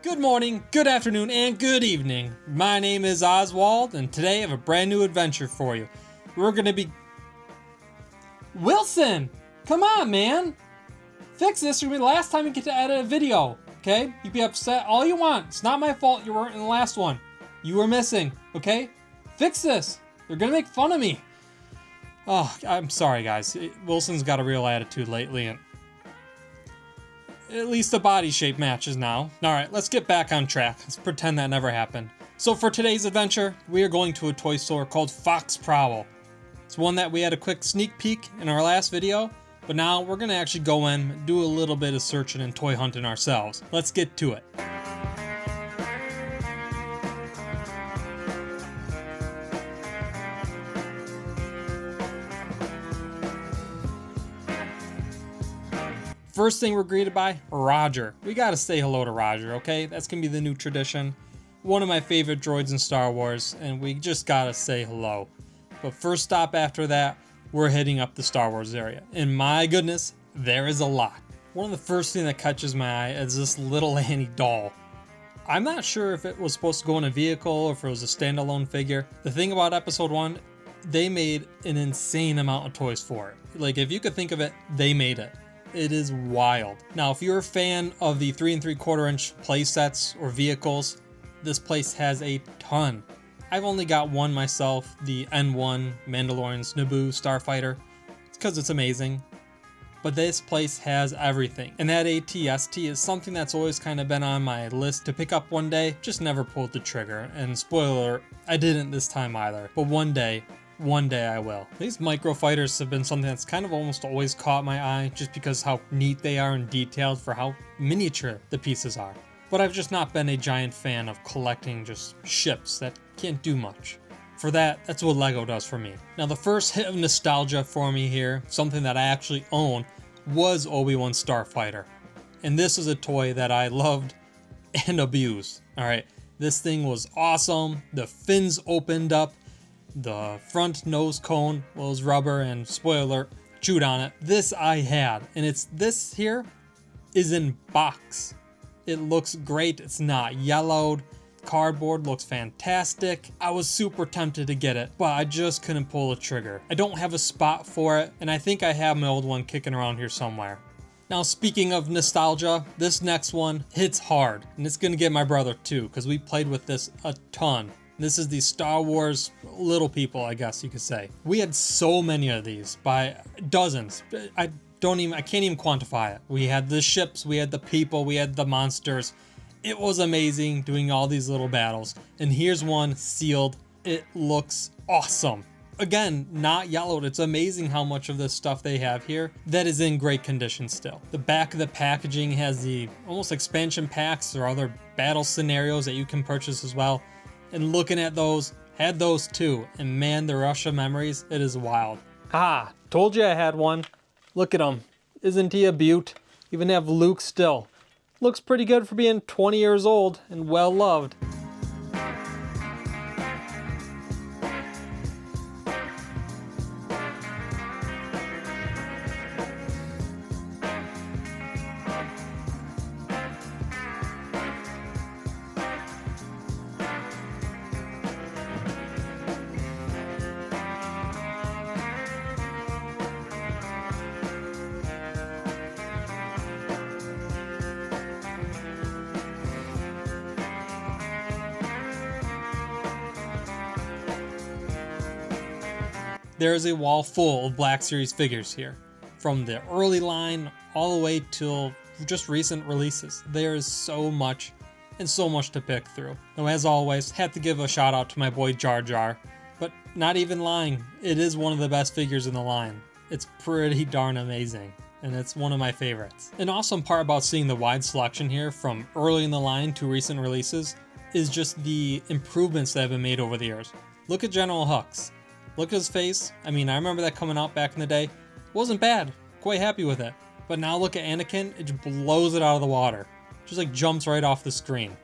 Good morning, good afternoon, and good evening. My name is Oswald, and today I have a brand new adventure for you. We're gonna be... Wilson! Come on, man! Fix this, it'll be the last time you get to edit a video, okay? You can be upset all you want. It's not my fault you weren't in the last one. You were missing, okay? Fix this! They're gonna make fun of me. Oh, I'm sorry, guys. Wilson's got a real attitude lately, and at least the body shape matches now. Alright, let's get back on track. Let's pretend that never happened. So for today's adventure, we are going to a toy store called Fox Prowl. It's one that we had a quick sneak peek in our last video, but now we're gonna actually go in, do a little bit of searching and toy hunting ourselves. Let's get to it. First thing we're greeted by, Roger. We gotta say hello to Roger, okay? That's gonna be the new tradition. One of my favorite droids in Star Wars, and we just gotta say hello. But first stop after that, we're heading up the Star Wars area. And my goodness, there is a lot. One of the first things that catches my eye is this little Annie doll. I'm not sure if it was supposed to go in a vehicle or if it was a standalone figure. The thing about episode 1, they made an insane amount of toys for it. Like, if you could think of it, they made it. It is wild. Now, if you're a fan of the 3 3/4 inch play sets or vehicles, this place has a ton. I've only got one myself, the N1 Mandalorian's Naboo Starfighter. It's because it's amazing. But this place has everything. And that AT-ST is something that's always kind of been on my list to pick up one day, just never pulled the trigger. And spoiler alert, I didn't this time either. But one day I will. These microfighters have been something that's kind of almost always caught my eye just because how neat they are and detailed for how miniature the pieces are. But I've just not been a giant fan of collecting just ships that can't do much. For that's what Lego does for me. Now the first hit of nostalgia for me here, something that I actually own, was Obi-Wan Starfighter. And this is a toy that I loved and abused. Alright, this thing was awesome. The fins opened up. The front nose cone was rubber, and spoiler alert, chewed on it. This I had, and this here is in box. It looks great. It's not yellowed. Cardboard looks fantastic. I was super tempted to get it, but I just couldn't pull the trigger. I don't have a spot for it, and I think I have my old one kicking around here somewhere. Now, speaking of nostalgia, this next one hits hard, and it's gonna get my brother too, because we played with this a ton. This is the Star Wars little people, I guess you could say. We had so many of these, by dozens. I can't even quantify it. We had the ships, we had the people, we had the monsters. It was amazing doing all these little battles. And here's one sealed. It looks awesome. Again, not yellowed. It's amazing how much of this stuff they have here that is in great condition still. The back of the packaging has the almost expansion packs or other battle scenarios that you can purchase as well. And looking at those, had those too. And man, the rush of memories, it is wild. Ah, told you I had one. Look at him. Isn't he a beaut? Even have Luke still. Looks pretty good for being 20 years old and well loved. There is a wall full of Black Series figures here, from the early line all the way till just recent releases. There is so much and so much to pick through. Now, as always, have to give a shout out to my boy Jar Jar, but not even lying, it is one of the best figures in the line. It's pretty darn amazing, and it's one of my favorites. An awesome part about seeing the wide selection here from early in the line to recent releases is just the improvements that have been made over the years. Look at General Hux. Look at his face. I mean, I remember that coming out back in the day. It wasn't bad. Quite happy with it. But now look at Anakin. It just blows it out of the water. Just like jumps right off the screen.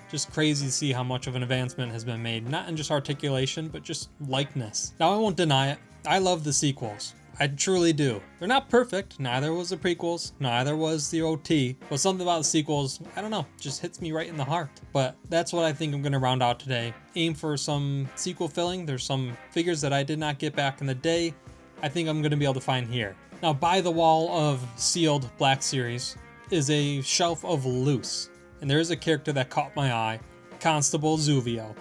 Just crazy to see how much of an advancement has been made. Not in just articulation, but just likeness. Now, I won't deny it. I love the sequels. I truly do. They're not perfect. Neither was the prequels. Neither was the OT. But something about the sequels, I don't know, just hits me right in the heart. But that's what I think I'm going to round out today. Aim for some sequel filling. There's some figures that I did not get back in the day. I think I'm going to be able to find here. Now, by the wall of sealed Black Series is a shelf of loose. And there is a character that caught my eye, Constable Zuvio.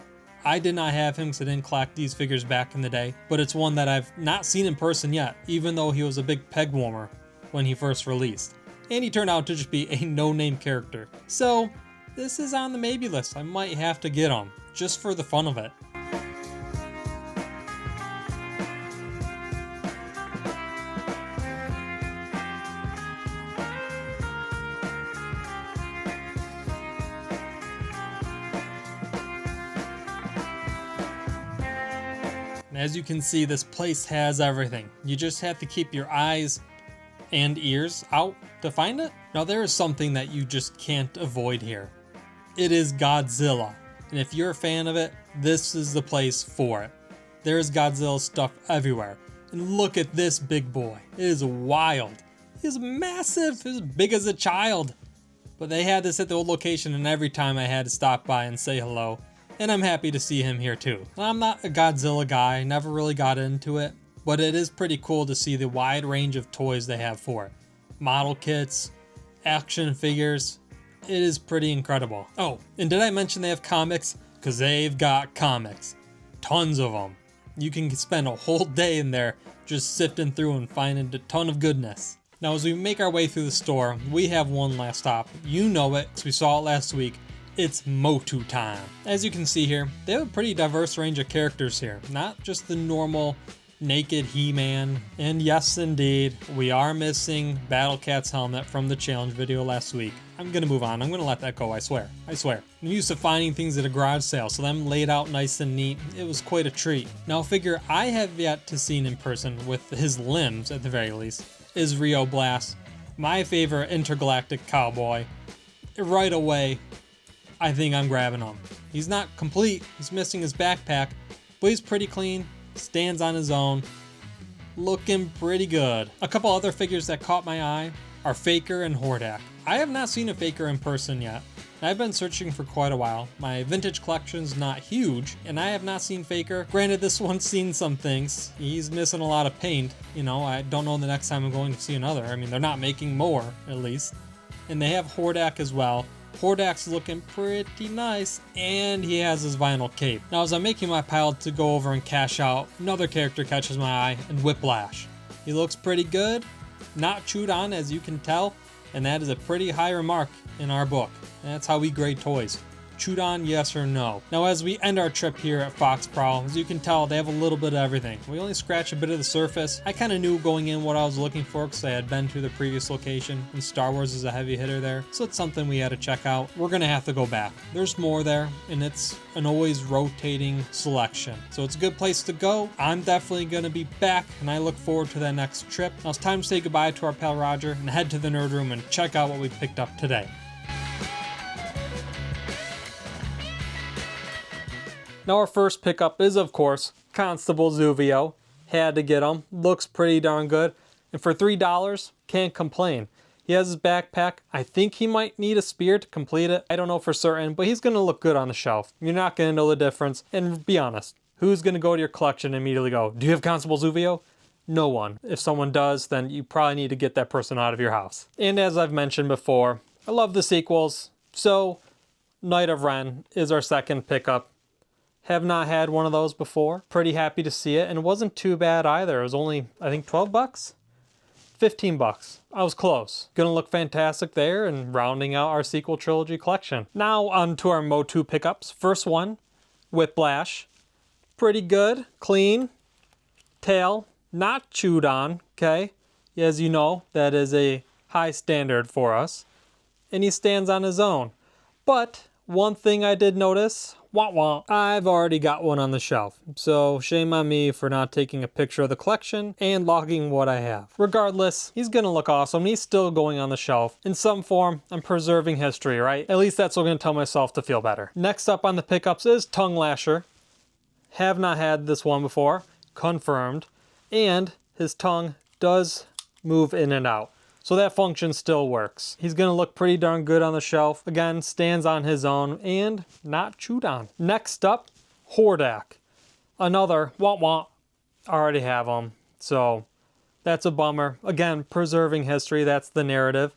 I did not have him because I didn't collect these figures back in the day, but it's one that I've not seen in person yet, even though he was a big peg warmer when he first released. And he turned out to just be a no-name character. So, this is on the maybe list. I might have to get him, just for the fun of it. As you can see, this place has everything. You just have to keep your eyes and ears out to find it. Now there is something that you just can't avoid here. It is Godzilla. And if you're a fan of it, this is the place for it. There's Godzilla stuff everywhere. And look at this big boy. It is wild. He's massive, as big as a child. But they had this at the old location, and every time I had to stop by and say hello. And I'm happy to see him here too. I'm not a Godzilla guy, never really got into it, but it is pretty cool to see the wide range of toys they have for it. Model kits, action figures, it is pretty incredible. Oh, and did I mention they have comics? Because they've got comics. Tons of them. You can spend a whole day in there just sifting through and finding a ton of goodness. Now as we make our way through the store, we have one last stop. You know it, because we saw it last week. It's Motu time. As you can see here, they have a pretty diverse range of characters here, not just the normal naked He-Man. And yes, indeed, we are missing Battle Cat's helmet from the challenge video last week. I'm gonna move on. I'm gonna let that go, I swear. I swear. I'm used to finding things at a garage sale, so them laid out nice and neat. It was quite a treat. Now, a figure I have yet to see in person, with his limbs at the very least, is Rio Blast, my favorite intergalactic cowboy. Right away, I think I'm grabbing him. He's not complete, he's missing his backpack, but he's pretty clean, stands on his own, looking pretty good. A couple other figures that caught my eye are Faker and Hordak. I have not seen a Faker in person yet. I've been searching for quite a while. My vintage collection's not huge, and I have not seen Faker. Granted, this one's seen some things. He's missing a lot of paint. You know, I don't know the next time I'm going to see another. I mean, they're not making more, at least. And they have Hordak as well. Hordak's looking pretty nice, and he has his vinyl cape. Now, as I'm making my pile to go over and cash out, another character catches my eye, and Whiplash. He looks pretty good, not chewed on as you can tell, and that is a pretty high remark in our book. That's how we grade toys. Chewed on, yes or no. Now, as we end our trip here at Fox Prowl, as you can tell, they have a little bit of everything. We only scratched a bit of the surface. I kind of knew going in what I was looking for because I had been to the previous location, and Star Wars is a heavy hitter there, so it's something we had to check out. We're gonna have to go back. There's more there, and it's an always rotating selection, so it's a good place to go. I'm definitely gonna be back, and I look forward to that next trip. Now it's time to say goodbye to our pal Roger and head to the nerd room and check out what we picked up today. Now our first pickup is, of course, Constable Zuvio. Had to get him. Looks pretty darn good. And for $3, can't complain. He has his backpack. I think he might need a spear to complete it. I don't know for certain, but he's going to look good on the shelf. You're not going to know the difference. And be honest, who's going to go to your collection and immediately go, do you have Constable Zuvio? No one. If someone does, then you probably need to get that person out of your house. And as I've mentioned before, I love the sequels. So, Knight of Ren is our second pickup. Have not had one of those before. Pretty happy to see it, and it wasn't too bad either. It was only, I think, 12 bucks? 15 bucks. I was close. Gonna look fantastic there, and rounding out our sequel trilogy collection. Now on to our Motu pickups. First one, Whiplash. Pretty good, clean. Tail, not chewed on, okay? As you know, that is a high standard for us. And he stands on his own. But one thing I did notice, I've already got one on the shelf, so shame on me for not taking a picture of the collection and logging what I have. Regardless, he's gonna look awesome. He's still going on the shelf. In some form, I'm preserving history, right? At least that's what I'm gonna tell myself to feel better. Next up on the pickups is Tongue Lasher. Have not had this one before, confirmed. And his tongue does move in and out. So that function still works. He's gonna look pretty darn good on the shelf. Again, stands on his own and not chewed on. Next up, Hordak. Another womp. I already have him. So that's a bummer. Again, preserving history, that's the narrative.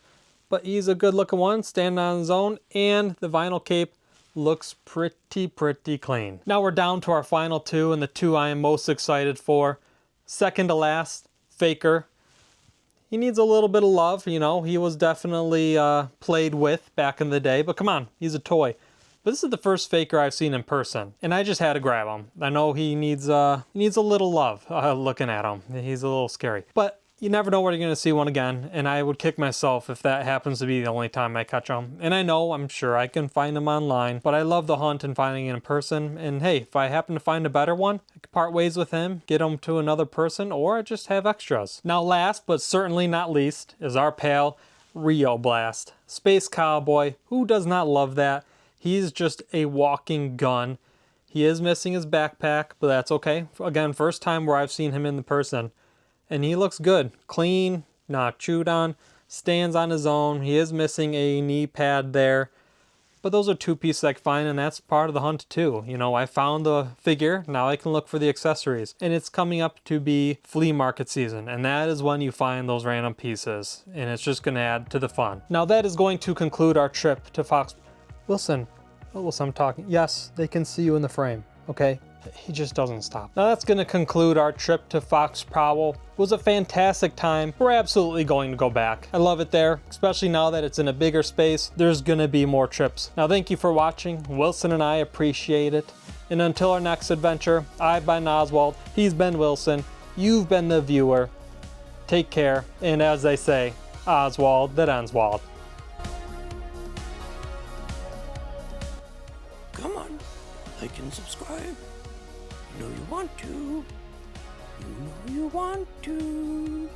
But he's a good looking one, standing on his own, and the vinyl cape looks pretty clean. Now we're down to our final two, and the two I am most excited for. Second to last, Faker. He needs a little bit of love, you know. He was definitely played with back in the day, but come on, he's a toy. But this is the first Faker I've seen in person, and I just had to grab him. I know he needs a little love looking at him. He's a little scary, but you never know where you're going to see one again, and I would kick myself if that happens to be the only time I catch them. And I know, I'm sure I can find them online, but I love the hunt and finding it in person. And hey, if I happen to find a better one, I could part ways with him, get him to another person, or just have extras. Now last, but certainly not least, is our pal, Rio Blast. Space Cowboy. Who does not love that? He's just a walking gun. He is missing his backpack, but that's okay. Again, first time where I've seen him in the person. And he looks good. Clean, not chewed on, stands on his own. He is missing a knee pad there. But those are two pieces I can find, and that's part of the hunt too. You know, I found the figure, now I can look for the accessories. And it's coming up to be flea market season, and that is when you find those random pieces. And it's just gonna add to the fun. Now that is going to conclude our trip to Fox. Wilson, oh, Wilson, I'm talking. Yes, they can see you in the frame, okay? He just doesn't stop. Now that's going to conclude our trip to Fox Prowl. It was a fantastic time. We're absolutely going to go back. I love it there, especially now that it's in a bigger space. There's going to be more trips. Now thank you for watching. Wilson and I appreciate it. And until our next adventure, I've been Oswald. He's been Wilson. You've been the viewer. Take care. And as they say, Oswald that Endswald. Come on, like and subscribe. You know you want to. You know you want to.